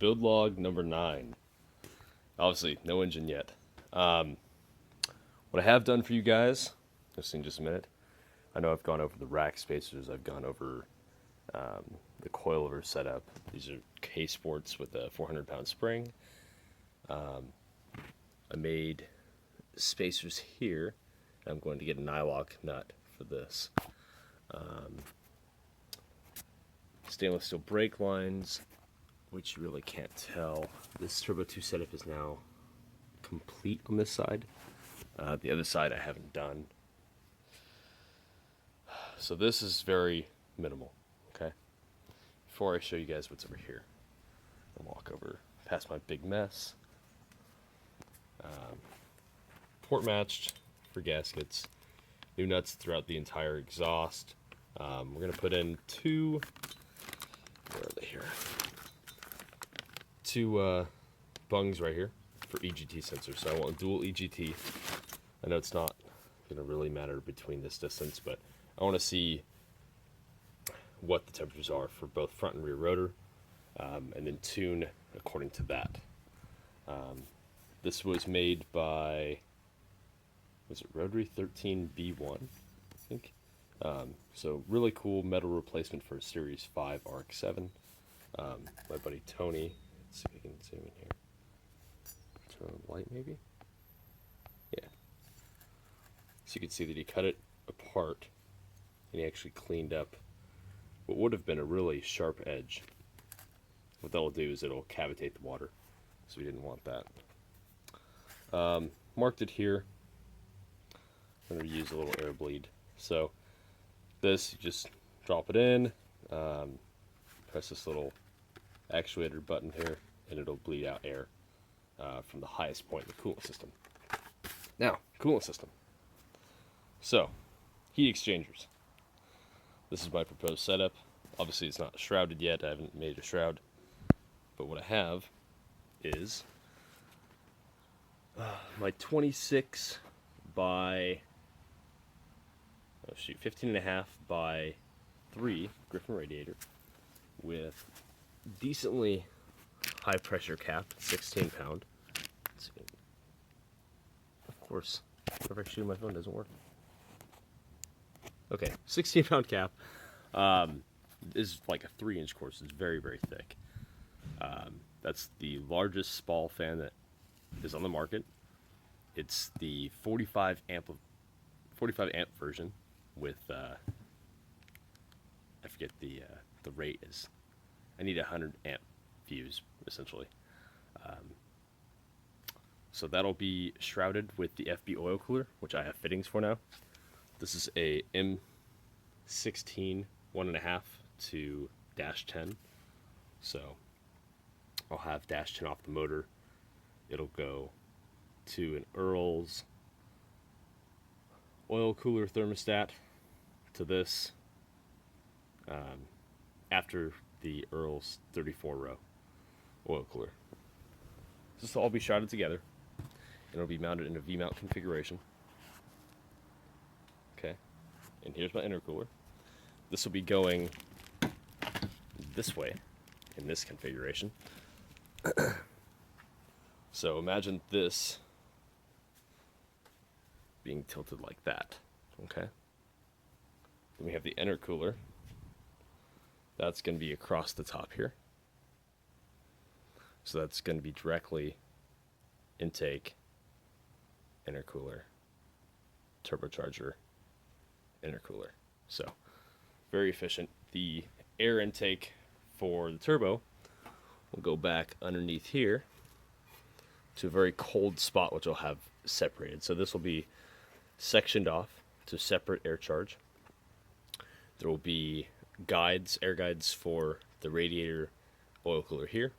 build log number 9. Obviously, no engine yet. What I have done for you guys, just in just a minute, I know I've gone over the rack spacers, I've gone over the coilover setup. These are K-Sports with a 400-pound spring. I made spacers here. I'm going to get a nylock nut for this. Stainless steel brake lines, which you really can't tell. This Turbo 2 setup is now complete on this side. The other side I haven't done. So this is very minimal, okay? Before I show you guys what's over here, I'll walk over past my big mess. Port matched for gaskets. New nuts throughout the entire exhaust. We're going to put in two, where are they here? Two bungs right here for EGT sensors. So I want dual EGT. I know it's not going to really matter between this distance, but I want to see what the temperatures are for both front and rear rotor, and then tune according to that. This was made by, was it Rotary 13B1, I think? So really cool metal replacement for a Series 5 Rx7. My buddy Tony, let's see if I can zoom in here. Turn on the light maybe? Yeah. So you can see that he cut it apart and he actually cleaned up what would have been a really sharp edge. What that'll do is it'll cavitate the water, so we didn't want that. Marked it here. I'm going to use a little air bleed. So this, you just drop it in, press this little actuator button here, and it'll bleed out air from the highest point in the coolant system. Now, coolant system. So, heat exchangers. This is my proposed setup. Obviously it's not shrouded yet, I haven't made a shroud. But what I have is my 26 by, 15.5 by 3 Griffin Radiator with decently high pressure cap, 16 pound. Of course, whatever I shoot my phone doesn't work. Okay, 16 pound cap. Is like a 3-inch course. It's very, very thick. That's the largest spall fan that is on the market. It's the 45 amp version with I forget the rate is. I need a 100 amp fuse essentially. So that'll be shrouded with the FB oil cooler, which I have fittings for now. This is a M16 1.5 to -10. So I'll have -10 off the motor. It'll go to an Earls oil cooler thermostat to this after the Earls 34 row oil cooler. This will all be shrouded together and it'll be mounted in a V-mount configuration. Okay, and here's my intercooler. This will be going this way in this configuration. So imagine this being tilted like that, okay? Then we have the intercooler. That's going to be across the top here. So that's going to be directly intake, intercooler, turbocharger, intercooler. So very efficient. The air intake for the turbo will go back underneath here to a very cold spot, which I'll have separated. So this will be sectioned off to separate air charge. There will be guides, air guides for the radiator oil cooler here.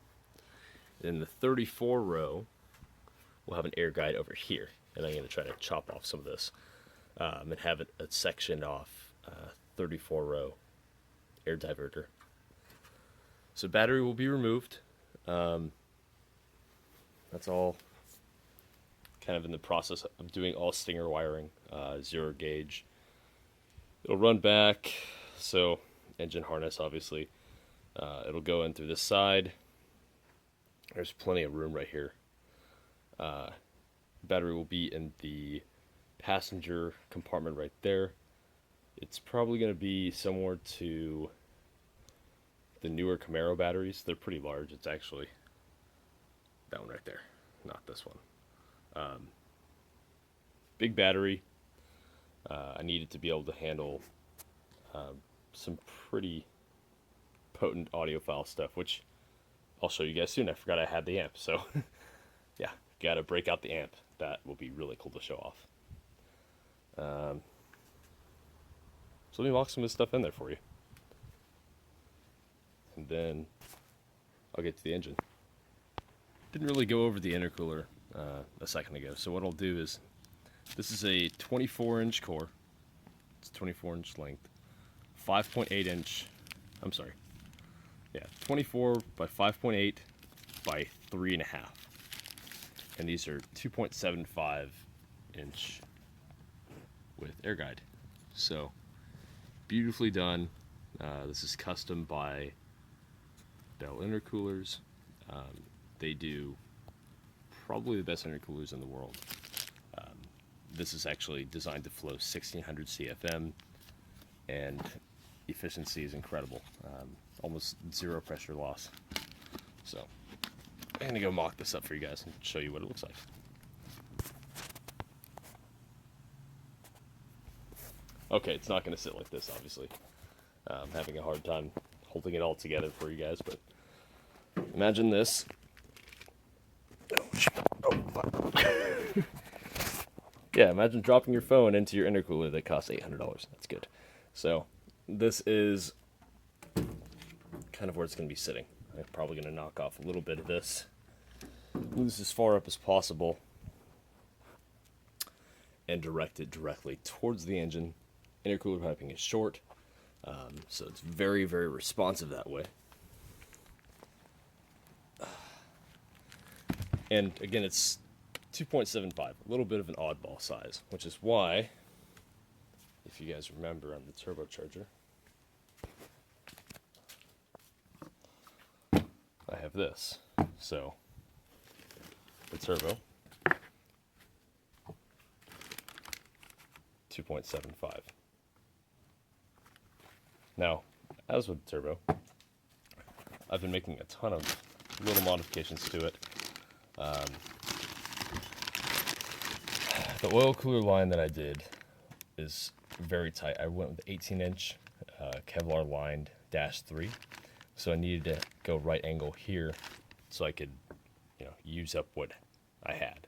And then the 34 row will have an air guide over here. And I'm going to try to chop off some of this and have it sectioned off 34 row air diverter. So battery will be removed. That's all kind of in the process of doing all stinger wiring, 0 gauge. It'll run back, so engine harness obviously. It'll go in through this side, There's plenty of room right here. Battery will be in the passenger compartment right there. It's probably going to be similar to the newer Camaro batteries. They're pretty large. It's actually that one right there, not this one. Big battery. I needed to be able to handle some pretty potent audiophile stuff, which I'll show you guys soon. I forgot I had the amp, so yeah, gotta break out the amp. That will be really cool to show off. So let me lock some of this stuff in there for you, and then I'll get to the engine. Didn't really go over the intercooler a second ago, so what I'll do is, this is a 24-inch core. It's 24-inch length, 5.8 inch. I'm sorry. Yeah, 24 by 5.8 by 3.5, and these are 2.75 inch with air guide. So beautifully done. This is custom by Bell Intercoolers. They do probably the best intercoolers in the world. This is actually designed to flow 1600 CFM, and efficiency is incredible. Almost zero pressure loss. So I'm gonna go mock this up for you guys and show you what it looks like. Okay, it's not gonna sit like this, obviously. I'm having a hard time holding it all together for you guys, but imagine this. Yeah, imagine dropping your phone into your intercooler that costs $800. That's good. So this is kind of where it's going to be sitting. I'm probably going to knock off a little bit of this, move this as far up as possible, and direct it directly towards the engine. Intercooler piping is short, so it's very, very responsive that way. And again, it's 2.75, a little bit of an oddball size, which is why, if you guys remember on the turbocharger, I have this. So the turbo, 2.75. Now, as with the turbo, I've been making a ton of little modifications to it. The oil cooler line that I did is very tight. I went with 18-inch Kevlar lined -3, so I needed to go right angle here so I could, use up what I had.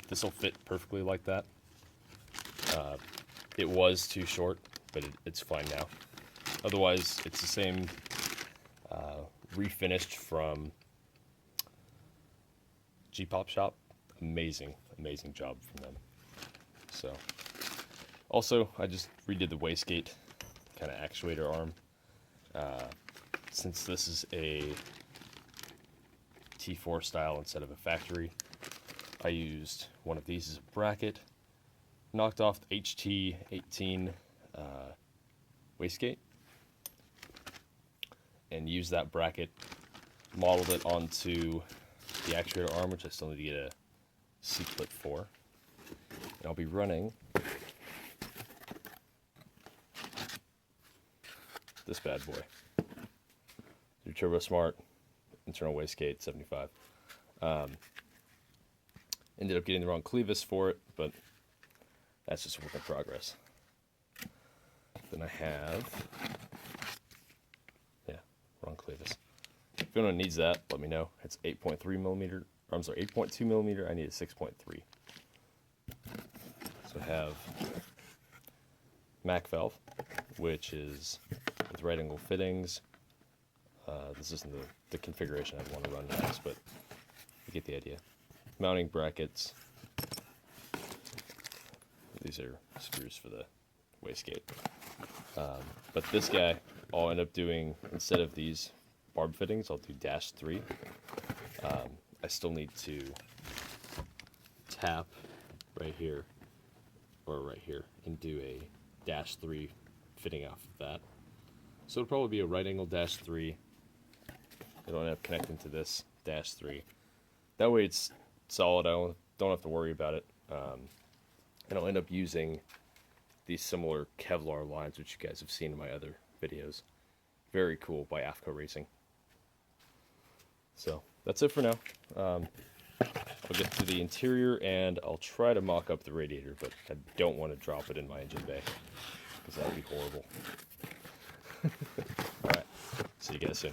This will fit perfectly like that. It was too short, but it's fine now. Otherwise, it's the same refinished from G-Pop Shop. Amazing job from them. So, also, I just redid the wastegate kind of actuator arm. Since this is a T4 style instead of a factory, I used one of these as a bracket, knocked off the HT18 wastegate, and used that bracket, modeled it onto the actuator arm, which I still need to get a C-clip for. And I'll be running this bad boy, your Turbosmart internal wastegate 75. Ended up getting the wrong clevis for it, but that's just a work in progress. Then I have, wrong clevis. If anyone needs that, let me know. It's 8.3 millimeter. I'm sorry, 8.2 millimeter. I need a 6.3. So I have Mac valve, which is with right angle fittings. This isn't the configuration I'd want to run next, but you get the idea. Mounting brackets. These are screws for the wastegate. But this guy, I'll end up doing, instead of these barb fittings, I'll do -3. I still need to tap right here, or right here, and do a -3 fitting off of that. So it'll probably be a right angle -3. It'll end up connecting to this -3. That way it's solid. I don't have to worry about it. And I'll end up using these similar Kevlar lines, which you guys have seen in my other videos. Very cool, by AFCO Racing. So that's it for now. I'll get to the interior and I'll try to mock up the radiator, but I don't want to drop it in my engine bay because that would be horrible. Alright, see you guys soon.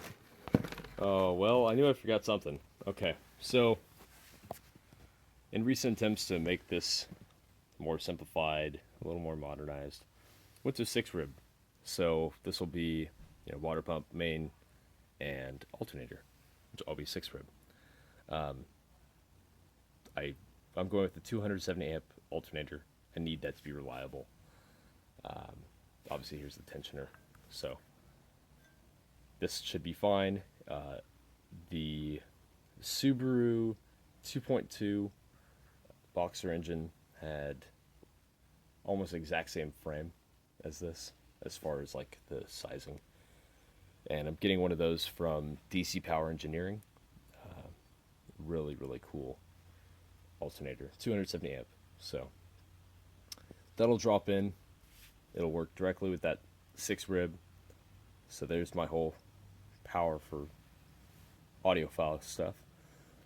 Oh, well, I knew I forgot something. Okay, so in recent attempts to make this more simplified, a little more modernized, went to 6-rib. So this will be, you know, water pump, main, and alternator, which will all be 6-rib. I'm going with the 270 amp alternator. I need that to be reliable. Obviously, here's the tensioner, so this should be fine. The Subaru 2.2 boxer engine had almost the exact same frame as this, as far as like the sizing. And I'm getting one of those from DC Power Engineering. Really, really cool alternator, 270 amp. So that'll drop in. It'll work directly with that 6-rib. So there's my whole power for audiophile stuff.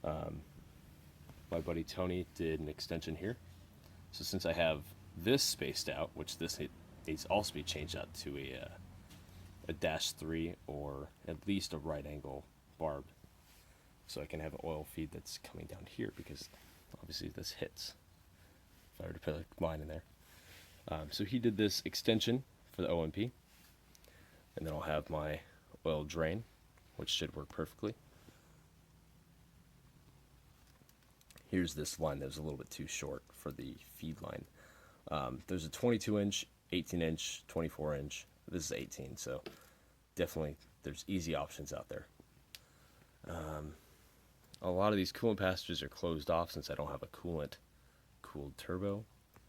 My buddy Tony did an extension here. So since I have this spaced out, which this needs also to be changed out to a -3 or at least a right angle barb, so I can have an oil feed that's coming down here, because obviously this hits if I were to put a line in there. So he did this extension for the OMP, and then I'll have my oil drain, which should work perfectly. Here's this line that was a little bit too short for the feed line. There's a 22-inch, 18-inch, 24-inch. This is 18, so definitely there's easy options out there. A lot of these coolant passages are closed off since I don't have a coolant-cooled turbo.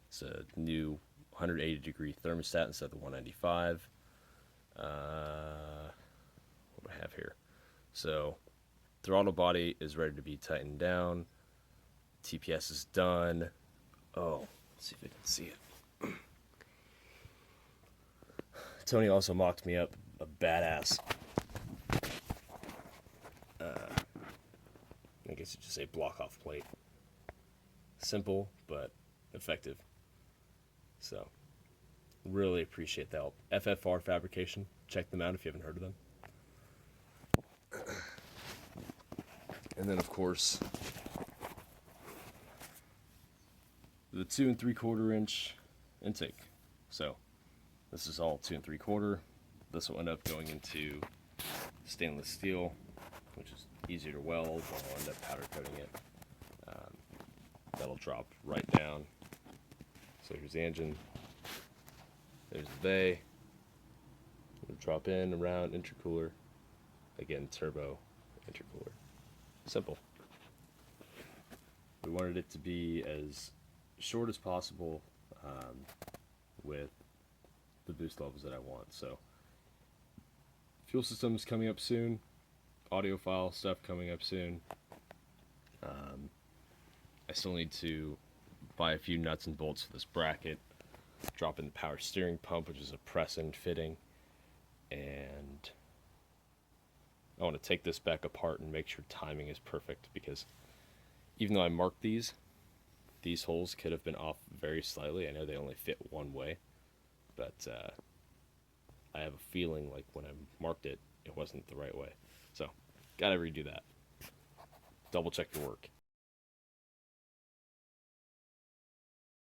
It's a new 180-degree thermostat instead of the 195. What do I have here? So throttle body is ready to be tightened down. TPS is done. Oh, let's see if I can see it. Tony also mocked me up a badass, I guess you just say block off plate. Simple, but effective. So, really appreciate the help. FFR Fabrication, check them out if you haven't heard of them. And then, of course, the 2 3/4 inch intake. So this is all 2 3/4. This will end up going into stainless steel, which is easier to weld. I'll end up powder coating it. That'll drop right down. So here's the engine. There's the bay. It'll drop in around intercooler. Again, turbo intercooler. Simple. We wanted it to be as short as possible with the boost levels that I want. So fuel systems coming up soon, audiophile stuff coming up soon. I still need to buy a few nuts and bolts for this bracket, drop in the power steering pump, which is a press-in fitting, and I want to take this back apart and make sure timing is perfect, because even though I marked these holes could have been off very slightly. I know they only fit one way, but I have a feeling like when I marked it, it wasn't the right way. So, gotta redo that. Double check your work.